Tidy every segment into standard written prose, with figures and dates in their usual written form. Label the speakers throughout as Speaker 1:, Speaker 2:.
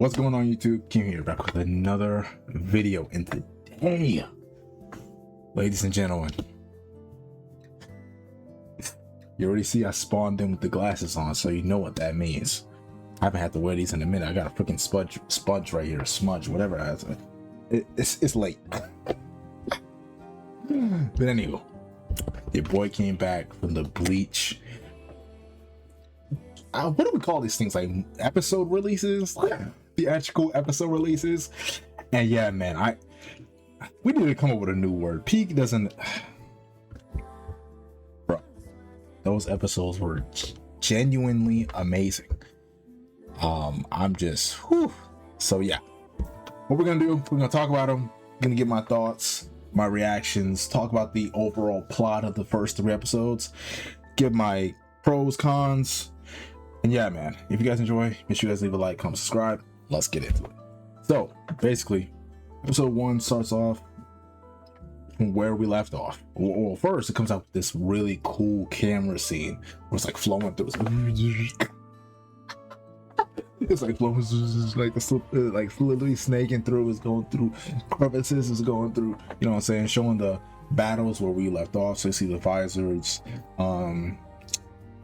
Speaker 1: What's going on, YouTube? Kim here, back with another video. And today, ladies and gentlemen, you already see I spawned in with the glasses on, so you know what that means. I haven't had to wear these in a minute. I got a freaking sponge right here, smudge, whatever it has. It's late. But anyway, your boy came back from the Bleach. What do we call these things? Like episode releases? Theatrical episode releases? And yeah, man, we need to come up with a new word. Peak doesn't, bro. Those episodes were genuinely amazing. I'm just, whew. So yeah, what we're gonna do? We're gonna talk about them. I'm gonna give my thoughts, my reactions, talk about the overall plot of the first 3 episodes, give my pros, cons. And yeah, man, if you guys enjoy, make sure you guys leave a like, comment, subscribe. Let's get into it. So basically, episode 1 starts off from where we left off. Well, first it comes out with this really cool camera scene where it's like flowing through. It's like flowing, like literally snaking through. It's going through crevices. It's going through, you know what I'm saying, showing the battles where we left off. So you see the visors,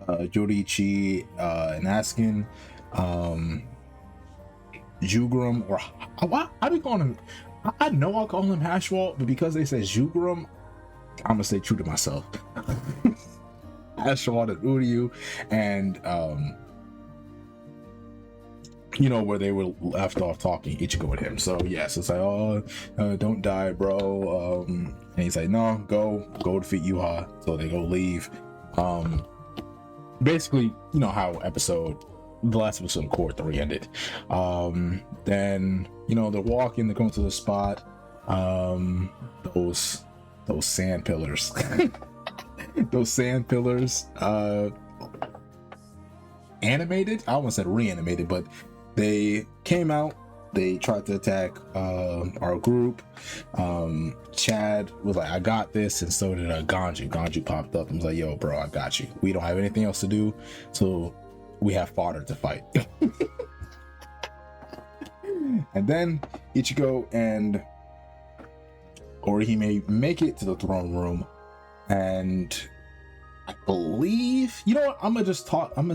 Speaker 1: Yoriichi, and Askin, Jugram, or how do you call him? I know I'll call him Hashwalt, but because they said Jugram, I'm gonna stay true to myself. Hashwalt and Uryu, and you know, where they were left off talking, Ichigo and him. So yes, it's like, oh, don't die, bro. And he's like, no, go defeat Yuha. So they go leave. Basically, you know how the last episode of Core 3 ended. Then, you know, they're walking, they're going to the spot. Those sand pillars. Those sand pillars, animated. I almost said reanimated, but they came out. They tried to attack our group. Chad was like, I got this, and so did Ganju. Ganju popped up and was like, yo, bro, I got you. We don't have anything else to do, so we have fodder to fight. And then Ichigo and Orihime make it to the throne room, and I believe, you know what, I'm gonna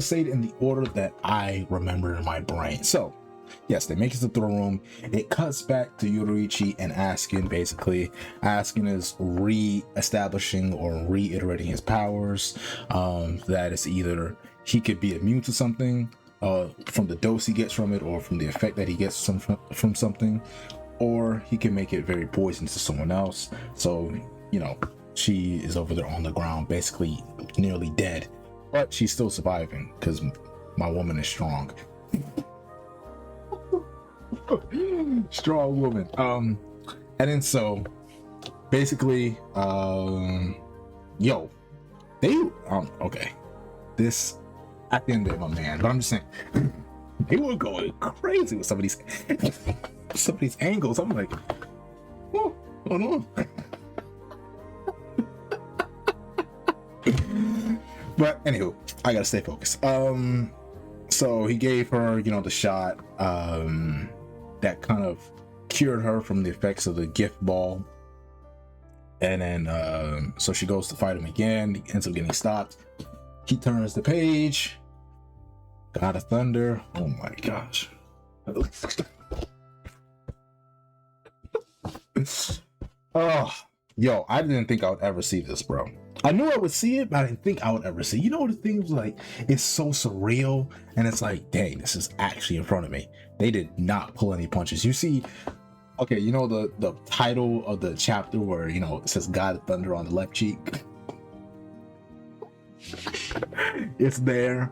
Speaker 1: say it in the order that I remember in my brain. So yes, they make it to the throne room. It cuts back to Yoriichi and Askin. Basically, Askin is re-establishing or reiterating his powers. That is either he could be immune to something from the dose he gets from it, or from the effect that he gets from something, or he can make it very poisonous to someone else. So, you know, she is over there on the ground, basically nearly dead, but she's still surviving because my woman is strong. Strong woman. And then so basically, yo, they okay, this at the end of it, my man, but I'm just saying, they were going crazy with some of these angles. I'm like, oh, hold on. But anywho, I gotta stay focused. So he gave her, you know, the shot that kind of cured her from the effects of the gift ball. And then so she goes to fight him again. He ends up getting stopped. He turns the page. God of Thunder. Oh my gosh. Oh, yo, I didn't think I would ever see this, bro. I knew I would see it, but I didn't think I would ever see it. You know, the thing was like, it's so surreal, and it's like, dang, this is actually in front of me. They did not pull any punches. You see, okay, you know the title of the chapter where, you know, it says God of Thunder on the left cheek? It's there.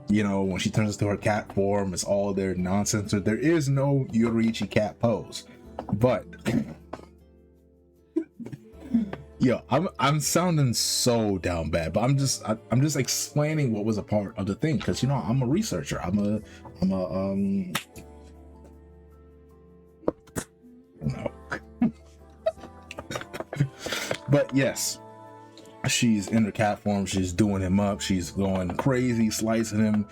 Speaker 1: You know, when she turns into her cat form, it's all there nonsense. There is no Yoriichi cat pose, but yo, I'm sounding so down bad, but I'm just explaining what was a part of the thing, because, you know, I'm a researcher. I'm a no. But yes, she's in her cat form. She's doing him up. She's going crazy, slicing him.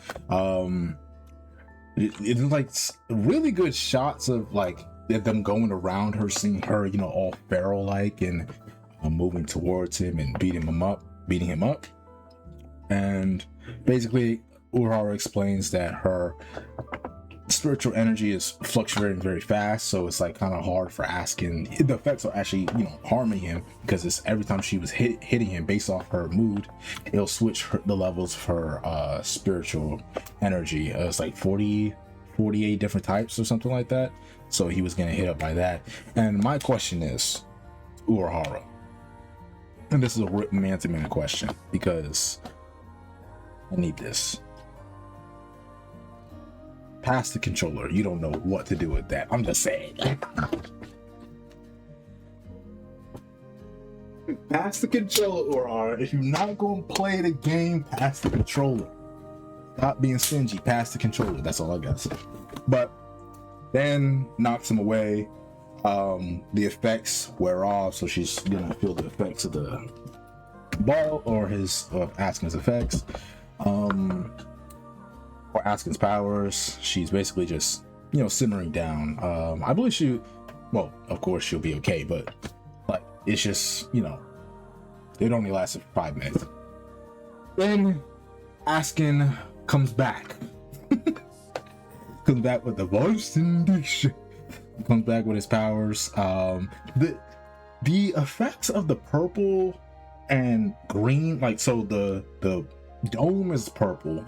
Speaker 1: It's like really good shots of like them going around her, seeing her, you know, all feral like, and moving towards him and beating him up. And basically Urahara explains that her spiritual energy is fluctuating very fast, so it's like kind of hard for Askin. The effects are actually, you know, harming him, because it's every time she was hitting him based off her mood, it'll switch the levels of her spiritual energy. It's like 48 different types or something like that, so he was getting hit up by that. And my question is, Urahara, and this is a man-to-man question because I need this. Pass the controller. You don't know what to do with that. I'm just saying. Pass the controller, or if you're not going to play the game, pass the controller. Stop being stingy. Pass the controller. That's all I got to say. But then knocks him away. The effects wear off, so she's gonna feel the effects of the ball or Askin's effects. Or Askin's powers. She's basically just, you know, simmering down. I believe well, of course she'll be okay, but like, it's just, you know, it only lasted for 5 minutes. Then Askin comes back. Comes back with the voice indiction. Comes back with his powers. The effects of the purple and green, like, so the dome is purple,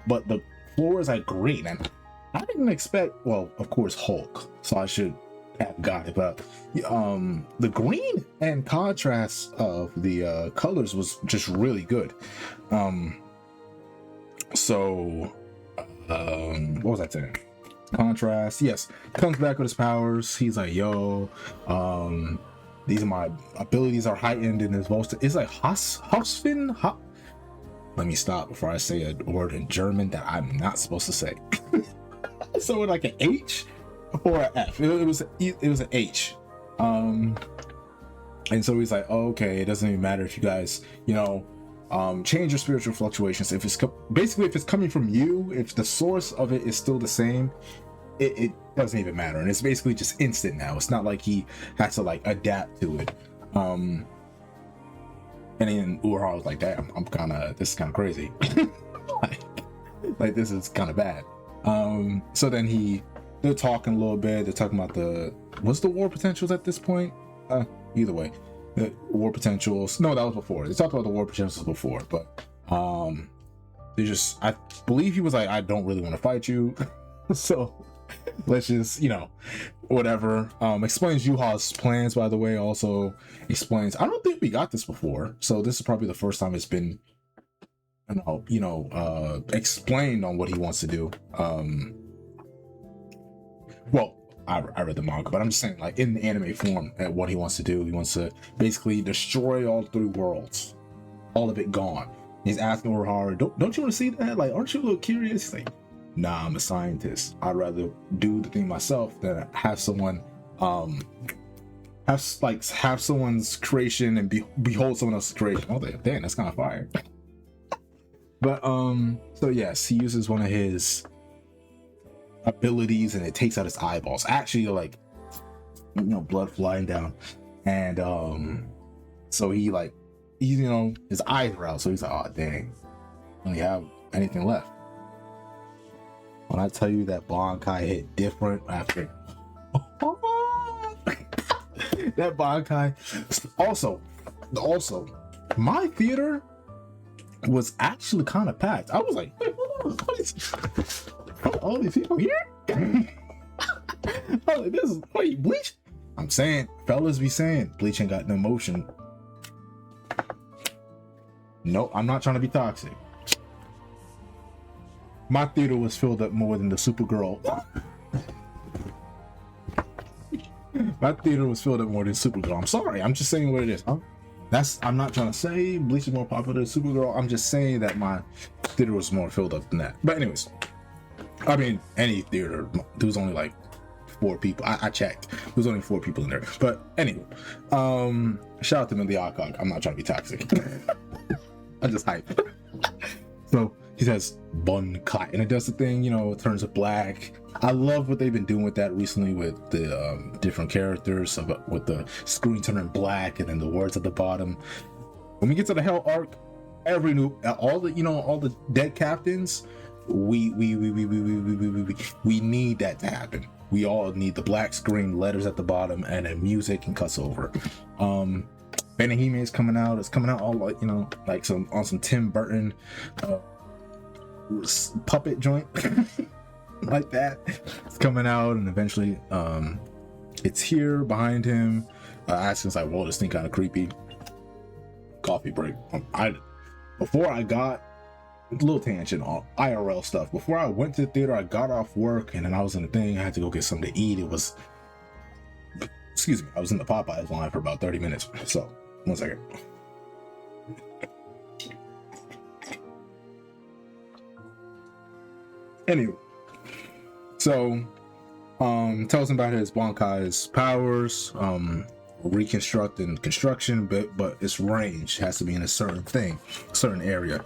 Speaker 1: but the floor is like green, and I didn't expect, well, of course Hulk, so I should have got it, but the green and contrast of the colors was just really good. What was I saying? Contrast, yes. Comes back with his powers. He's like, yo, these are my abilities are heightened in his voice. It's like Hausfin. Let me stop before I say a word in German that I'm not supposed to say. So like an H or an F. It was an H. And so he's like, oh, okay, it doesn't even matter if you guys, you know, change your spiritual fluctuations. If it's basically, if it's coming from you, if the source of it is still the same, it doesn't even matter. And it's basically just instant now. It's not like he has to like adapt to it. And then Urahara was like, damn, this is kind of crazy. like this is kind of bad. So then they're talking a little bit. They're talking about what's the war potentials at this point? Either way, the war potentials. No, that was before. They talked about the war potentials before, but I believe he was like, I don't really want to fight you. So let's just, you know, whatever. Explains Yuha's plans, by the way. Also explains, I don't think we got this before, so this is probably the first time it's been, explained on what he wants to do. Well, I read the manga, but I'm just saying, like, in the anime form, at what he wants to do. He wants to basically destroy all 3 worlds, all of it gone. He's asking Urahara, don't you want to see that? Like, aren't you a little curious? He's like, nah, I'm a scientist. I'd rather do the thing myself than have someone have someone's creation and behold someone else's creation. Oh, damn, that's kind of fire. But so yes, he uses one of his abilities and it takes out his eyeballs. Actually, like, you know, blood flying down, and so he's you know, his eyes are out. So he's like, oh dang, I don't have anything left. When I tell you that Bankai hit different after that Bankai. Also, my theater was actually kind of packed. I was like, wait, hold on, all these people here? I was like, wait, Bleach? I'm saying, fellas be saying, Bleach ain't got no emotion. No, I'm not trying to be toxic. My theater was filled up more than the Supergirl. My theater was filled up more than Supergirl. I'm sorry. I'm just saying what it is. I'm not trying to say Bleach is more popular than Supergirl. I'm just saying that my theater was more filled up than that. But anyways, I mean, any theater, there was only like 4 people. I checked. There was only 4 people in there. But anyway, shout out to Millie Alcock. I'm not trying to be toxic. I'm just hyped. So he says Bunkai, and it does the thing, it turns it black. I love what they've been doing with that recently with the different characters, with the screen turning black and then the words at the bottom. When we get to the Hell arc, all the dead captains, we need that to happen. We all need the black screen, letters at the bottom, and then music and cuts over. Benahime is coming out. It's coming out all like some Tim Burton puppet joint like that. It's coming out, and eventually it's here behind him. Askin's like, whoa, this thing kind of creepy. Coffee break. Before I got a little tangent on IRL stuff. Before I went to the theater, I got off work and then I was in the thing. I had to go get something to eat. I was in the Popeyes line for about 30 minutes. So, 1 second. Anyway, so tells him about his Bankai's powers, reconstruct and construction, but its range has to be in a certain area.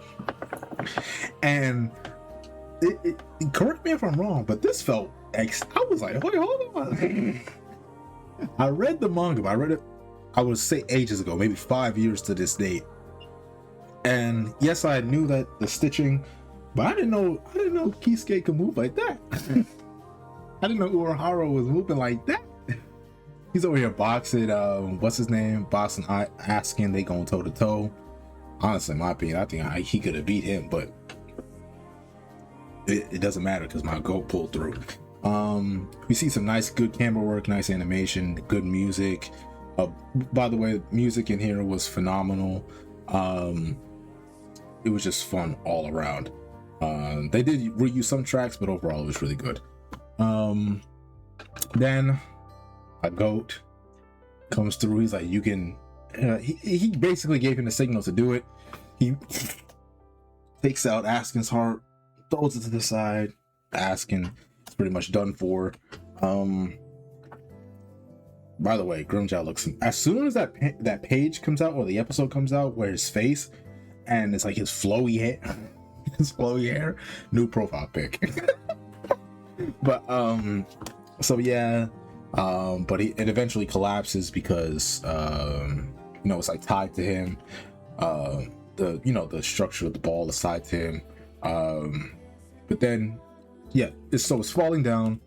Speaker 1: And it correct me if I'm wrong, but this felt I was like, wait, hold on. I read the manga, but I read it, I would say ages ago, maybe 5 years to this date. And yes, I knew that the stitching, but I didn't know Kisuke could move like that. I didn't know Urahara was moving like that. He's over here boxing, what's his name? Boxing Askin, they going toe to toe. Honestly, in my opinion, I think he could have beat him, but it doesn't matter because my goat pulled through. We see some nice, good camera work, nice animation, good music. By the way, music in here was phenomenal. It was just fun all around. They did reuse some tracks, but overall it was really good. Then a goat comes through. He's like, you can. He basically gave him the signal to do it. He takes out Askin's heart, throws it to the side. Askin is pretty much done for. By the way, Grimjow looks, as soon as that page comes out, or the episode comes out, where his face and it's like his flowy hair, new profile pic. But so yeah, but it eventually collapses because it's like tied to him. The structure of the ball is tied to him. But then it's falling down.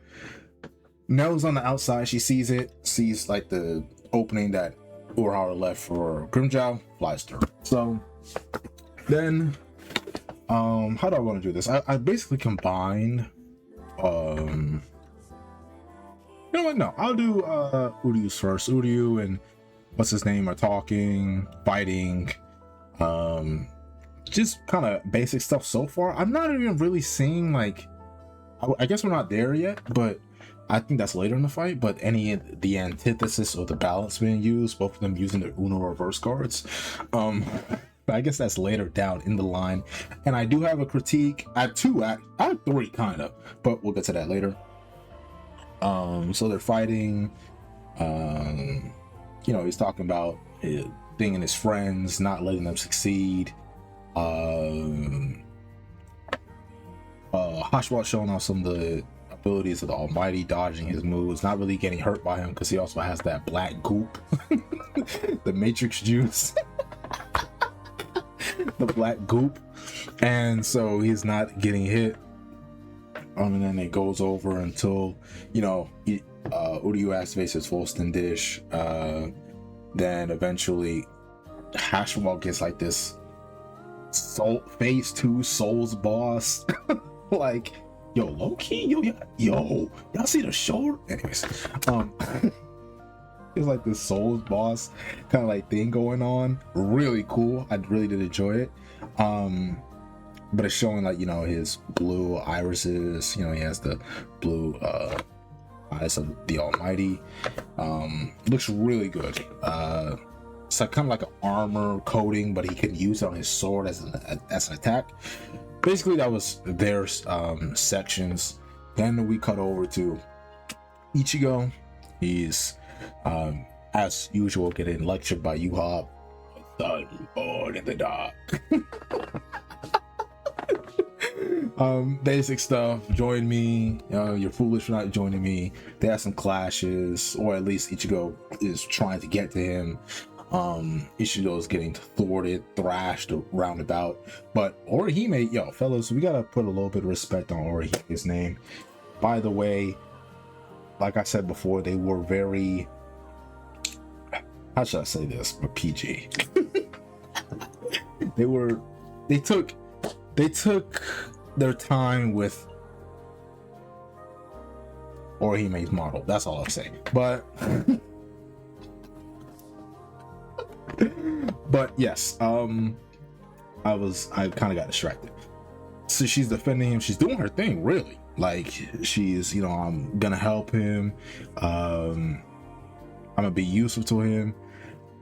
Speaker 1: Nell's on the outside. She sees like the opening that Urahara left for Grimjow, flies through. So then how do I want to do this? I basically combined you know what, no, I'll do Uryu's first. Uryu and what's his name are talking, fighting, just kind of basic stuff so far. I'm not even really seeing, like, I guess we're not there yet, but I think that's later in the fight. But the antithesis or the balance being used, both of them using the Uno reverse guards, I guess that's later down in the line. And I do have a critique. I have three kind of, but we'll get to that later. So they're fighting. He's talking about thing and his friends, not letting them succeed. Hashwat showing off some of the abilities of the Almighty, dodging his moves, not really getting hurt by him because he also has that black goop, the Matrix juice, the black goop, and so he's not getting hit. And then it goes over until Uryu activates his Volston dish. Then eventually Hashwell gets like this phase 2 Souls boss. Like, yo, low key, y'all see the shoulder? Anyways, it's like this Souls boss kind of like thing going on. Really cool. I really did enjoy it. But it's showing like his blue irises. He has the blue eyes of the Almighty. Looks really good. It's like kind of like an armor coating, but he can use it on his sword as an attack. Basically, that was their sections. Then we cut over to Ichigo. He's as usual getting lectured by Yuha. Sun born in the dark. Basic stuff. Join me. You're foolish for not joining me. They have some clashes, or at least Ichigo is trying to get to him. Ichigo is getting thwarted, thrashed, roundabout. But Orihime, yo, fellas, we gotta put a little bit of respect on Orihime's name. By the way, like I said before, they were very, how should I say this, but PG. they took their time with Orihime's model. That's all I'll say. But yes, I kind of got distracted. So she's defending him. She's doing her thing, really. Like, she's, I'm gonna help him. I'm gonna be useful to him.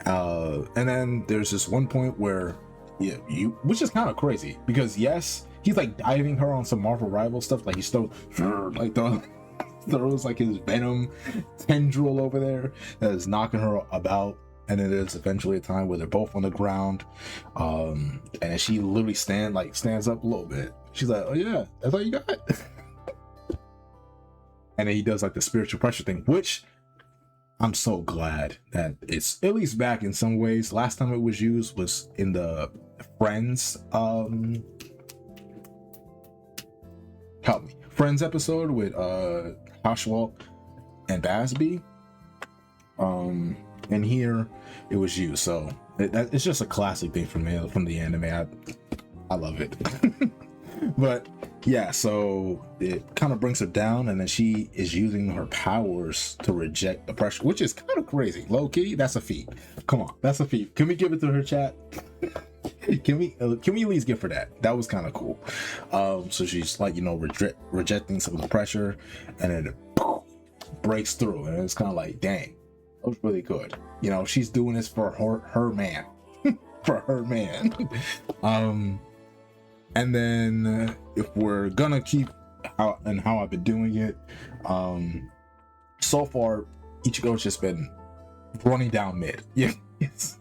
Speaker 1: And then there's this one point where, which is kind of crazy, because yes, he's like diving her on some Marvel Rival stuff. Like, he's still like throws like his venom tendril over there that is knocking her about. And then there's eventually a time where they're both on the ground, and she literally stands up a little bit. She's like, "Oh yeah, that's all you got." And then he does like the spiritual pressure thing, which I'm so glad that it's at least back in some ways. Last time it was used was in the Friends, Friends episode with Hashwalk and Basby. And here it was used, so it's just a classic thing from the anime. I love it. But yeah, so it kind of brings her down, and then she is using her powers to reject the pressure, which is kind of crazy. Low key, that's a feat. Come on, that's a feat. Can we give it to her, chat? Can we at least give her that? That was kind of cool. So she's like, rejecting some of the pressure, and then it breaks through, and it's kind of like, dang, that was really good. She's doing this for her man. For her man. And then if we're gonna keep how I've been doing it, so far Ichigo's just been running down mid. Yeah, yes.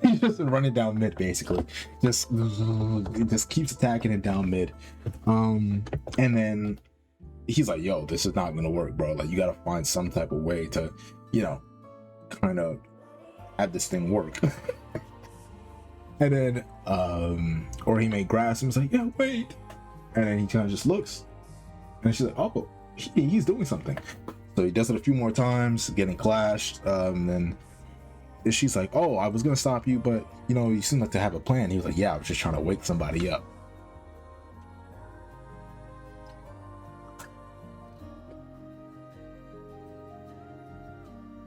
Speaker 1: He's just been running down mid, basically. Just keeps attacking it down mid. And then he's like, yo, this is not gonna work, bro. Like, you gotta find some type of way to, kind of have this thing work. And then Orihime grabs him and is like, yeah, wait. And then he kind of just looks, and she's like, oh, he's doing something. So he does it a few more times, getting clashed. Then she's like, oh, I was gonna stop you, but you seem like to have a plan. He was like, yeah, I was just trying to wake somebody up.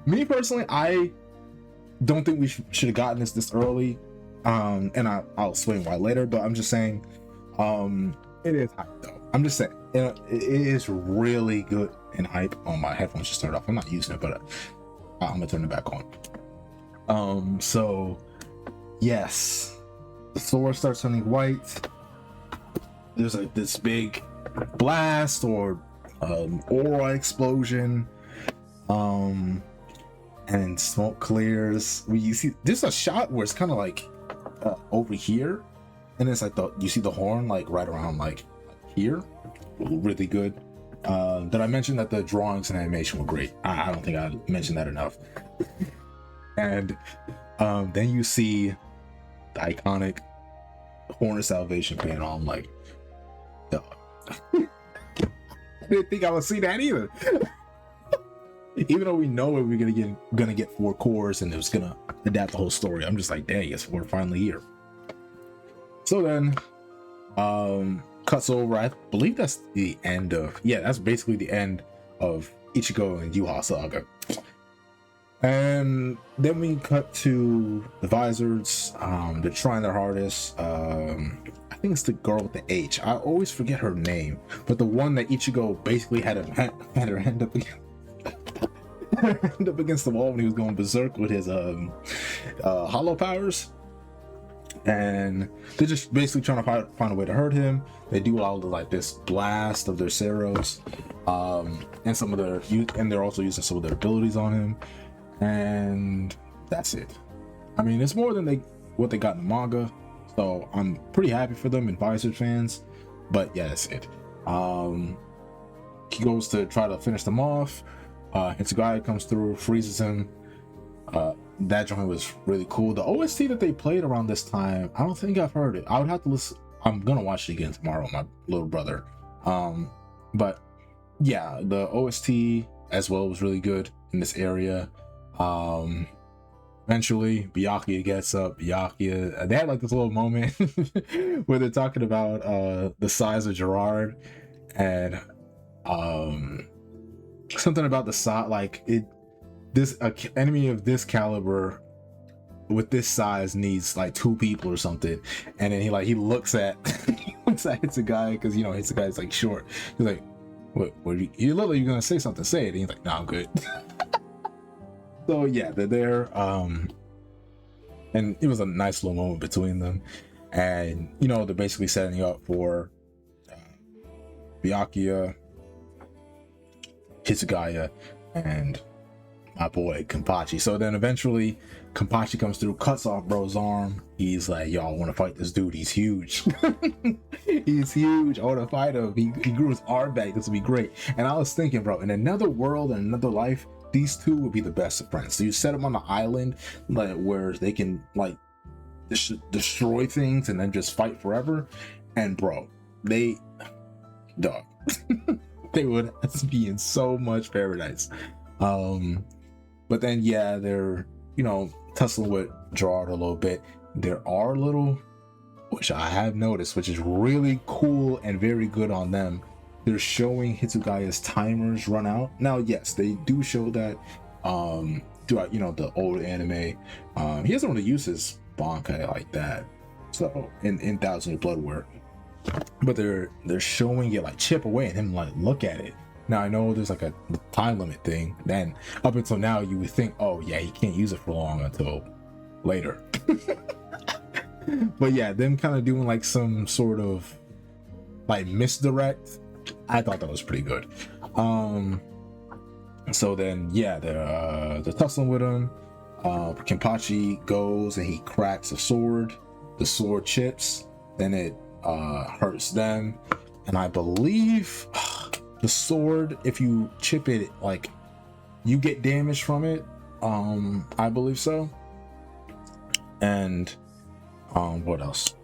Speaker 1: Me personally, I don't think we should have gotten this early. And I'll explain why later, but I'm just saying, it is hype though. I'm just saying, it is really good and hype. Oh, my headphones just turned off. I'm not using it, but I'm gonna turn it back on. So yes, the sword starts turning white. There's like this big blast or aura explosion, and smoke clears. You see, there's a shot where it's kind of like over here, and it's like you see the horn like right around like here. Really good. Did I mention that the drawings and animation were great? I don't think I mentioned that enough. And then you see the iconic Horn of Salvation panel. I'm like, duh. I didn't think I would see that either. Even though we know we're gonna get 4 cores and it was gonna adapt the whole story, I'm just like, dang, yes, we're finally here. So then cuts over, I believe that's the end of, that's basically the end of Ichigo and Yuha saga. And then we cut to the Visors. They're trying their hardest. I think it's the girl with the H. I always forget her name, but the one that Ichigo basically had her hand up against the wall when he was going berserk with his hollow powers. And they're just basically trying to find a way to hurt him. They do all the like this blast of their Ceros, and some of their and they're also using some of their abilities on him. And that's it. I mean, it's more than what they got in the manga, so I'm pretty happy for them and Visor fans. But yeah, that's it. He goes to try to finish them off. Hitsugaya comes through, freezes him. That joint was really cool. The OST that they played around this time, I don't think I've heard it. I would have to listen. I'm gonna watch it again tomorrow with my little brother. But yeah, the OST as well was really good in this area. Eventually Byakuya gets up. Byakuya, they had like this little moment where they're talking about the size of Gerard, and something about the size, like this enemy of this caliber with this size needs like 2 people or something. And then he looks at Hitsugaya, because Hitsugaya's like short. He's like, what you look like you're gonna say something, say it. And he's like, nah, I'm good. So yeah, they're there, and it was a nice little moment between them. And they're basically setting up for Byakuya, Hitsugaya, and my boy Kenpachi. So then eventually Kenpachi comes through, cuts off bro's arm. He's like, yo, I want to fight this dude. He's huge. He's huge. I want to fight him. He grew his arm back. This will be great. And I was thinking, bro, in another world and another life, these two would be the best of friends. So you set them on an island where they can like destroy things and then just fight forever. And bro, they would be in so much paradise. But then yeah, they're tussling with Gerard a little bit. There are little, which I have noticed, which is really cool and very good on them. They're showing Hitsugaya's timers run out. Now, yes, they do show that throughout the old anime. He doesn't really use his Bankai like that. So in Thousand Year Blood War, but they're showing it like chip away and him like look at it. Now I know there's like a time limit thing. Then up until now you would think, oh yeah, he can't use it for long until later. But yeah, them kind of doing like some sort of like misdirect. I thought that was pretty good. So then yeah, they're tussling with him. Kenpachi goes and he cracks a sword. The sword chips. Then it hurts them. And I believe the sword, if you chip it, like you get damage from it. I believe so. And what else?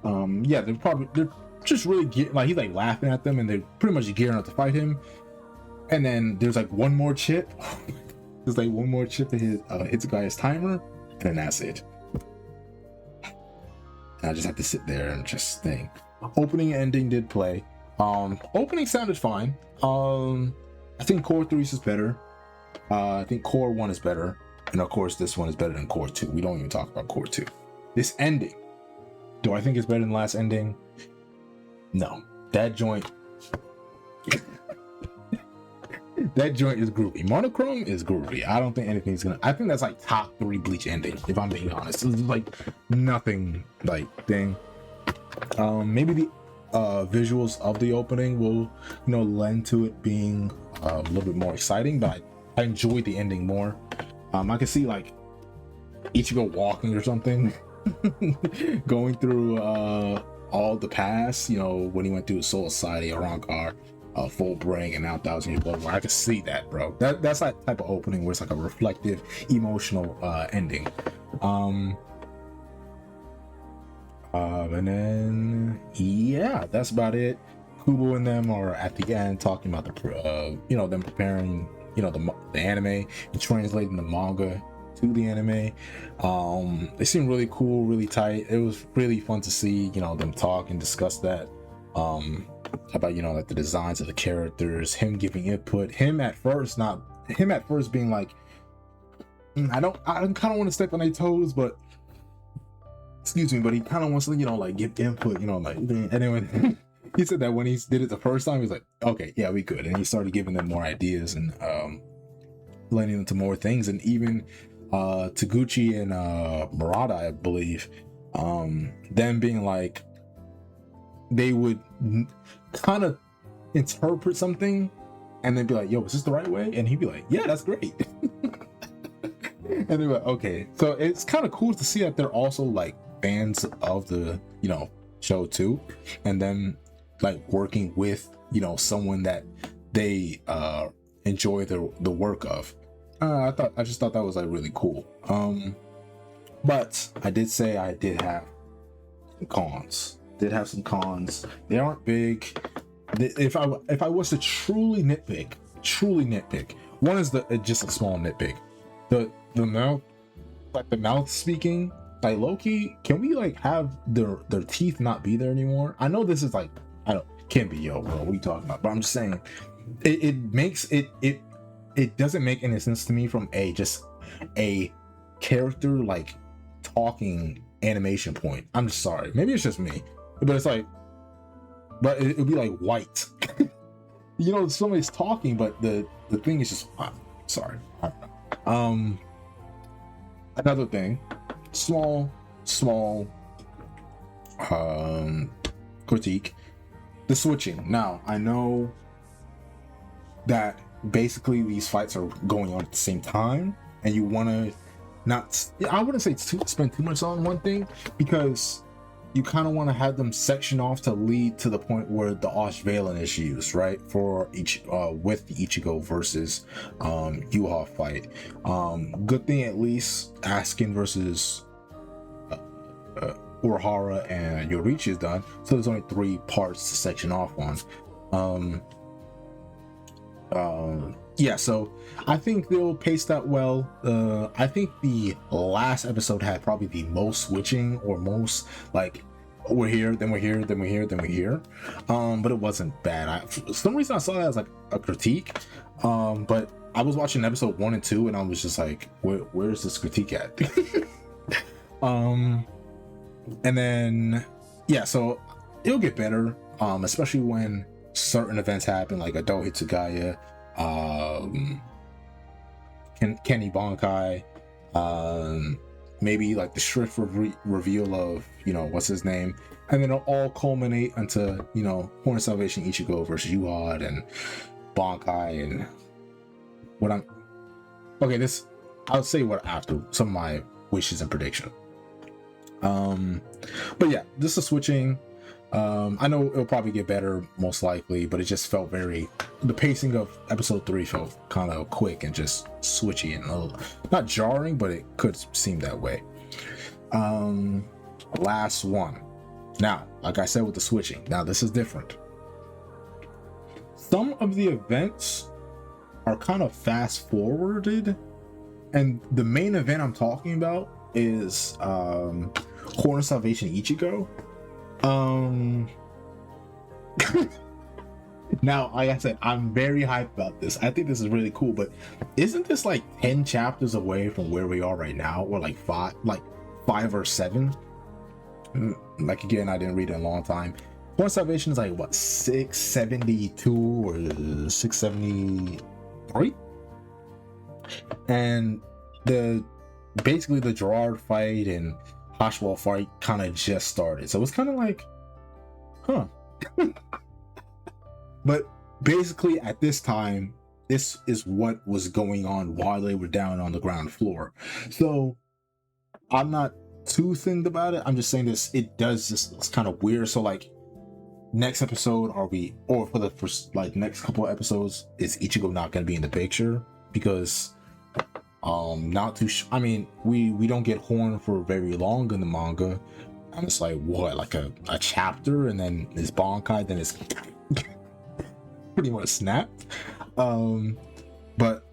Speaker 1: Yeah, they're just really he's like laughing at them, and they're pretty much gearing up to fight him. And then there's like one more chip. There's like one more chip to his Hitsugaya's timer, and then that's it. And I just have to sit there and just think. Opening and ending did play. Opening sounded fine. I think Core 3 is better. I think Core 1 is better. And of course, this one is better than Core 2. We don't even talk about Core 2. This ending. Do I think it's better than the last ending? No. That joint... that joint is groovy. Monochrome is groovy. I don't think anything's gonna... I think that's like top 3 Bleach ending, if I'm being honest. It's like nothing like thing. Maybe the visuals of the opening will lend to it being a little bit more exciting, but I enjoyed the ending more. I can see like Ichigo walking or something going through all the past, when he went through Soul Society, Arrancar, Full Bring, and now Thousand Year Blood War. I can see that, bro. That's that type of opening where it's like a reflective, emotional ending. And then yeah, that's about it. Kubo and them are at the end talking about the them preparing the anime and translating the manga to the anime. They seem really cool, really tight. It was really fun to see them talk and discuss that about like the designs of the characters, him giving input, him at first being like, I kind of want to step on their toes, but excuse me, but he kind of wants to like give input, like, and then he said that when he did it the first time, he was like, okay, yeah, we good. And he started giving them more ideas and letting them to more things. And even Taguchi and Murata, I believe, them being like, they would kind of interpret something and then be like, yo, is this the right way? And he'd be like, yeah, that's great. And they're like, okay. So it's kind of cool to see that they're also like fans of the show too, and then like working with, you know, someone that they enjoy the work of. I just thought that was like really cool. But I did say I did have some cons. Did have some cons. They aren't big. If I was to truly nitpick, one is just a small nitpick. The mouth, like the mouth speaking, like Loki. Can we like have their teeth not be there anymore? I know this is like, I don't, can't be, yo, bro, what are you talking about? But I'm just saying, it makes it doesn't make any sense to me from just a character like talking animation point. I'm just sorry, maybe it's just me, but it's like, but it'd be like white. You know, somebody's talking, but the thing is just, sorry. I don't know. Another thing, small critique, the switching. Now I know that basically these fights are going on at the same time, and you want to not, I wouldn't say spend too much on one thing, because you kind of want to have them section off to lead to the point where the Osh Valen is used, right? For each with the Ichigo versus Yuha fight. Good thing at least Askin versus Urahara and Yorichi is done, so there's only 3 parts to section off on. Yeah, so I think they'll pace that well. I think the last episode had probably the most switching, or most like, we're here, then we're here, then we're here, then we're here. But it wasn't bad. For some reason I saw that as like a critique. But I was watching episode 1 and 2, and I was just like, where's this critique at? And then yeah, so it'll get better, especially when certain events happen, like Adult Hitsugaya, Kenny Bankai, maybe like the Shrift reveal of, you know, what's his name, and then it'll all culminate into, you know, Horn of Salvation Ichigo versus Yuhad and Bankai, and what I'm okay, this I'll say what after some of my wishes and prediction. But yeah, this is switching. I know it'll probably get better, most likely, but it just felt the pacing of episode 3 felt kind of quick and just switchy and a little, not jarring, but it could seem that way. Last one. Now, like I said with the switching, now this is different. Some of the events are kind of fast forwarded, and the main event I'm talking about is Horn of Salvation Ichigo. Now, like I said, I'm very hyped about this. I think this is really cool, but isn't this like 10 chapters away from where we are right now, or like 5 or 7? Like, again, I didn't read it in a long time. Horn of Salvation is like what, 672 or 673, and basically the Gerard fight and Hashwell fight kind of just started, so it's kind of like, huh. But basically at this time, this is what was going on while they were down on the ground floor. So I'm not too thinned about it. I'm just saying this, it's kind of weird. So like, next episode, or for the first like next couple of episodes, is Ichigo not going to be in the picture? Because not too I mean, we don't get Horn for very long in the manga, and it's like, what, like a chapter, and then it's Bankai, then it's pretty much snapped. But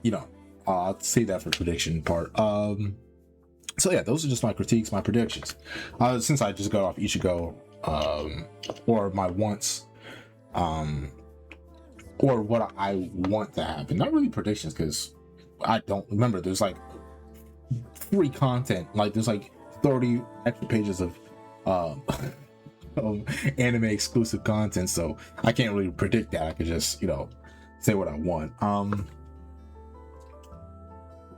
Speaker 1: you know, I'll save that for prediction part. So yeah, those are just my critiques, my predictions. Since I just got off Ichigo, or my wants, or what I want to happen, not really predictions, because I don't remember. There's like free content, like there's like 30 extra pages of anime exclusive content, so I can't really predict that. I could just, you know, say what I want.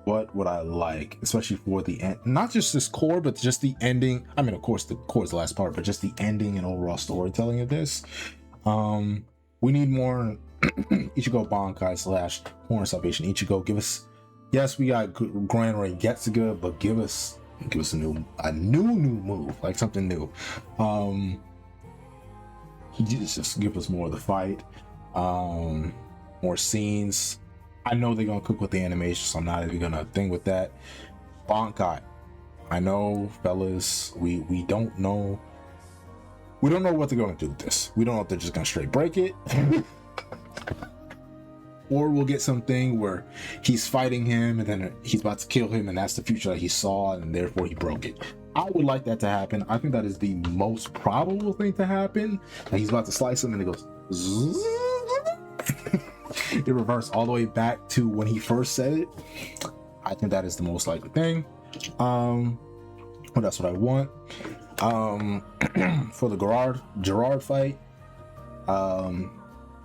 Speaker 1: What would I like, especially for the end, not just this core, but just the ending. I mean, of course the core is the last part, but just the ending and overall storytelling of this. We need more Ichigo Bankai / Horn of Salvation Ichigo. Give us, yes, we got Grand Ray Getsuga, but give us give us a new move, like something new. Just give us more of the fight, more scenes. I know they're gonna cook with the animation, so I'm not even gonna thing with that. Bankai. I know, fellas, we don't know. We don't know what they're gonna do with this. We don't know if they're just gonna straight break it. Or we'll get something where he's fighting him and then he's about to kill him, and that's the future that he saw, and therefore he broke it. I would like that to happen. I think that is the most probable thing to happen. That he's about to slice him and it goes it reverts all the way back to when he first said it. I think that is the most likely thing. Well, that's what I want. For the Gerard fight,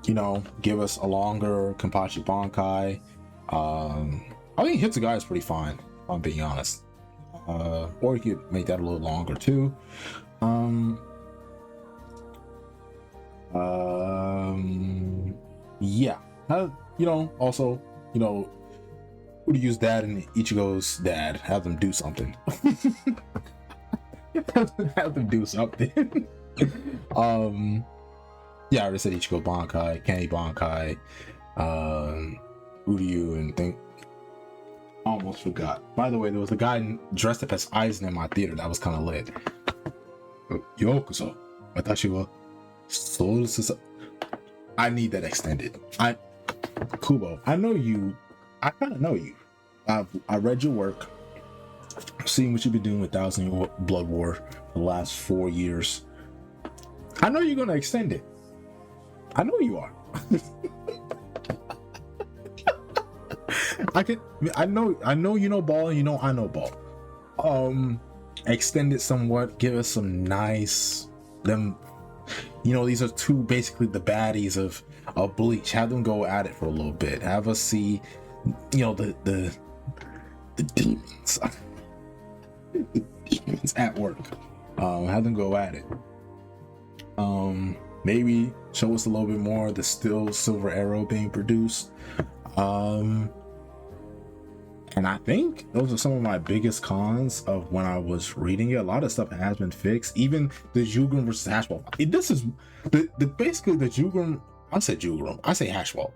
Speaker 1: you know, give us a longer Kenpachi Bankai. I think Hitsugai is pretty fine, if I'm being honest. Or you could make that a little longer too. Yeah. You know, also, you know, Uryu's dad and Ichigo's dad, have them do something. Have them do something. Yeah, I already said Ichigo Bankai, Kenny Bankai, Uryu, and think. Almost forgot. By the way, there was a guy dressed up as Aizen in my theater that was kind of lit. Yokuso, watashi wa Soul. I need that extended. Kubo, I know you. I kind of know you. I read your work. I've seen what you've been doing with Thousand Year Blood War for the last 4 years. I know you're gonna extend it. I know you are. I know you know ball, and you know I know ball. Extend it somewhat, give us some nice them. You know, these are two basically the baddies of Bleach. Have them go at it for a little bit. Have us see, you know, the demons. The demons at work. Have them go at it. Maybe show us a little bit more of the still Silver Arrow being produced. And I think those are some of my biggest cons of when I was reading it. A lot of stuff has been fixed. Even the Jugurun versus Hashball. This is basically the Jugurun. I say Jugurun. I say Hashball.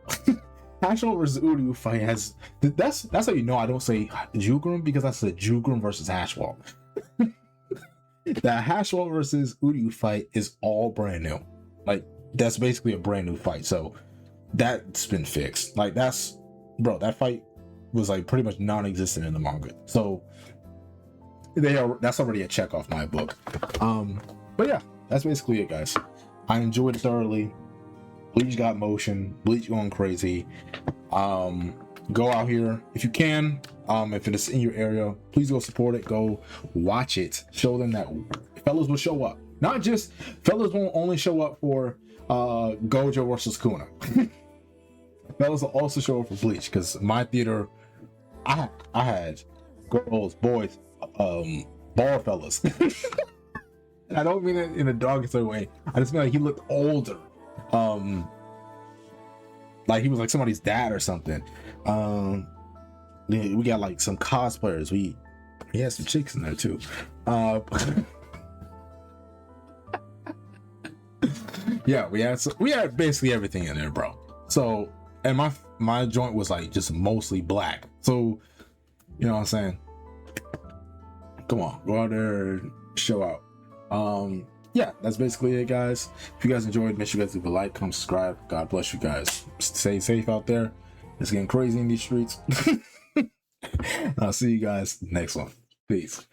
Speaker 1: Hashball versus Uryu fight has. That's how you know I don't say Jugurun, because I said Jugurun versus Hashball. The Hashball versus Uryu fight is all brand new. Like, that's basically a brand new fight. So that's been fixed. Like, that fight was like pretty much non-existent in the manga. So that's already a check off my book. But yeah, that's basically it, guys. I enjoyed it thoroughly. Bleach got motion, Bleach going crazy. Go out here if you can. If it is in your area, please go support it. Go watch it. Show them that fellas will show up. Not just fellas won't only show up for Gojo versus Kuna. Fellas will also show up for Bleach, because my theater, I had girls, boys, ball fellas. And I don't mean it in a derogatory way. I just mean like he looked older. Like he was like somebody's dad or something. We got like some cosplayers. We had some chicks in there too. Yeah, we had basically everything in there, bro. So, and my joint was like just mostly black. So, you know what I'm saying? Come on, go out there and show out. Yeah, that's basically it, guys. If you guys enjoyed, make sure you guys leave a like, comment, subscribe. God bless you guys. Stay safe out there. It's getting crazy in these streets. I'll see you guys next one. Peace.